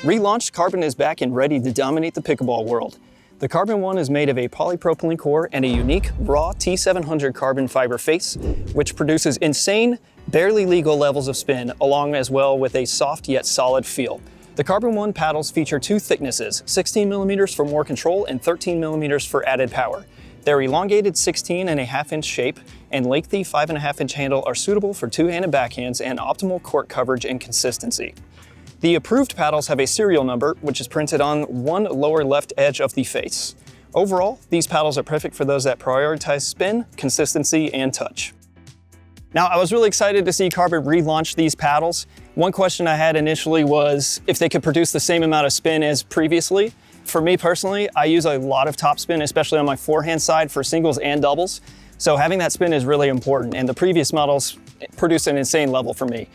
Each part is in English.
Relaunched, Carbon is back and ready to dominate the pickleball world. The CRBN1 is made of a polypropylene core and a unique raw T700 carbon fiber face, which produces insane, barely legal levels of spin, along as well with a soft yet solid feel. The CRBN1 paddles feature two thicknesses, 16 millimeters for more control and 13 millimeters for added power. Their elongated 16.5-inch shape and lengthy 5.5-inch handle are suitable for two-handed backhands and optimal court coverage and consistency. The approved paddles have a serial number, which is printed on one lower left edge of the face. Overall, these paddles are perfect for those that prioritize spin, consistency, and touch. Now, I was really excited to see Carbon relaunch these paddles. One question I had initially was if they could produce the same amount of spin as previously. For me personally, I use a lot of top spin, especially on my forehand side for singles and doubles. So having that spin is really important, and the previous models produced an insane level for me.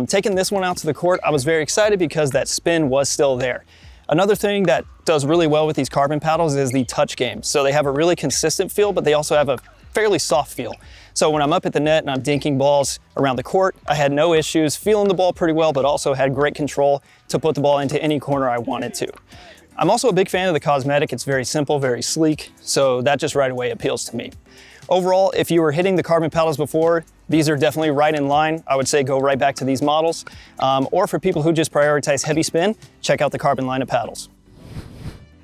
Taking this one out to the court, I was very excited because that spin was still there. Another thing that does really well with these Carbon paddles is the touch game. So they have a really consistent feel, but they also have a fairly soft feel. So when I'm up at the net and I'm dinking balls around the court, I had no issues feeling the ball pretty well, but also had great control to put the ball into any corner I wanted to. I'm also a big fan of the cosmetic. It's very simple, very sleek, so that just right away appeals to me. Overall, if you were hitting the Carbon paddles before, these are definitely right in line. I would say go right back to these models. Or for people who just prioritize heavy spin, check out the Carbon line of paddles.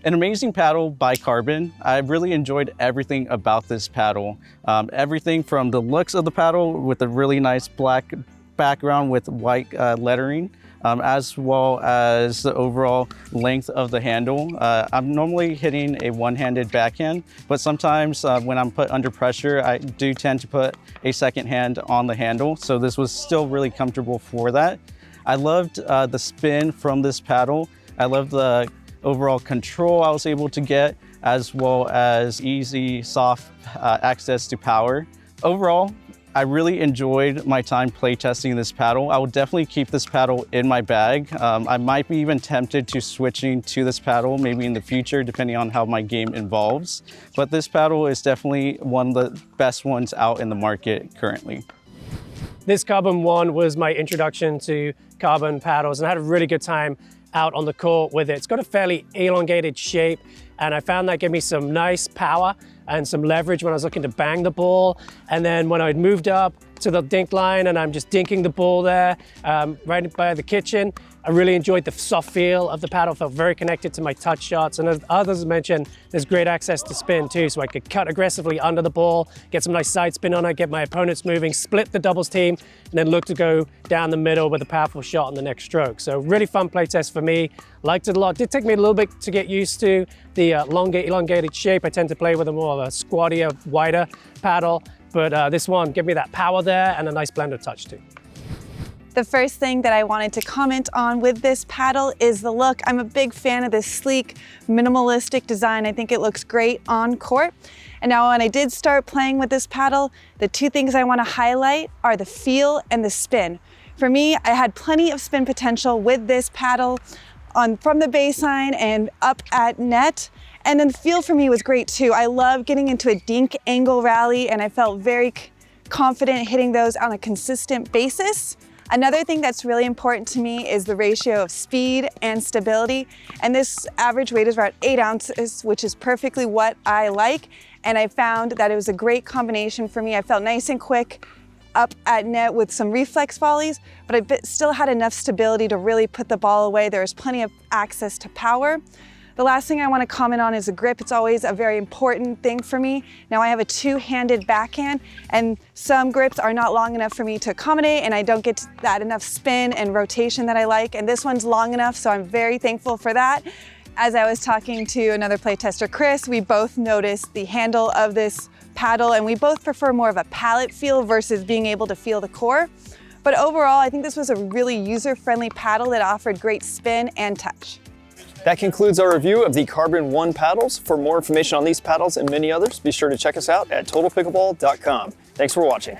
An amazing paddle by Carbon. I really enjoyed everything about this paddle. Everything from the looks of the paddle with a really nice black background with white lettering, as well as the overall length of the handle. I'm normally hitting a one-handed backhand, but sometimes when I'm put under pressure, I do tend to put a second hand on the handle, so this was still really comfortable for that. I loved the spin from this paddle. I loved the overall control I was able to get, as well as easy, soft access to power. Overall, I really enjoyed my time playtesting this paddle. I will definitely keep this paddle in my bag. I might be even tempted to switching to this paddle maybe in the future, depending on how my game evolves. But this paddle is definitely one of the best ones out in the market currently. This CRBN1 was my introduction to Carbon paddles, and I had a really good time out on the court with it. It's got a fairly elongated shape, and I found that gave me some nice power and some leverage when I was looking to bang the ball. And then when I'd moved up to the dink line and I'm just dinking the ball there right by the kitchen, I really enjoyed the soft feel of the paddle, felt very connected to my touch shots. And as others mentioned, there's great access to spin too, so I could cut aggressively under the ball, get some nice side spin on it, get my opponents moving, split the doubles team, and then look to go down the middle with a powerful shot on the next stroke. So really fun play test for me. Liked it a lot. Did take me a little bit to get used to the elongated shape. I tend to play with a more of a squattier, wider paddle, but this one gave me that power there and a nice blend of touch too. The first thing that I wanted to comment on with this paddle is the look. I'm a big fan of this sleek, minimalistic design. I think it looks great on court. And now when I did start playing with this paddle, the two things I want to highlight are the feel and the spin. For me, I had plenty of spin potential with this paddle from the baseline and up at net. And then the feel for me was great too. I love getting into a dink angle rally, and I felt very confident hitting those on a consistent basis. Another thing that's really important to me is the ratio of speed and stability. And this average weight is about 8 ounces, which is perfectly what I like. And I found that it was a great combination for me. I felt nice and quick up at net with some reflex volleys, but I still had enough stability to really put the ball away. There was plenty of access to power. The last thing I want to comment on is the grip. It's always a very important thing for me. Now I have a two-handed backhand, and some grips are not long enough for me to accommodate, and I don't get that enough spin and rotation that I like, and this one's long enough, so I'm very thankful for that. As I was talking to another playtester, Chris, we both noticed the handle of this paddle, and we both prefer more of a palette feel versus being able to feel the core. But overall, I think this was a really user-friendly paddle that offered great spin and touch. That concludes our review of the CRBN1 paddles. For more information on these paddles and many others, be sure to check us out at totalpickleball.com. Thanks for watching.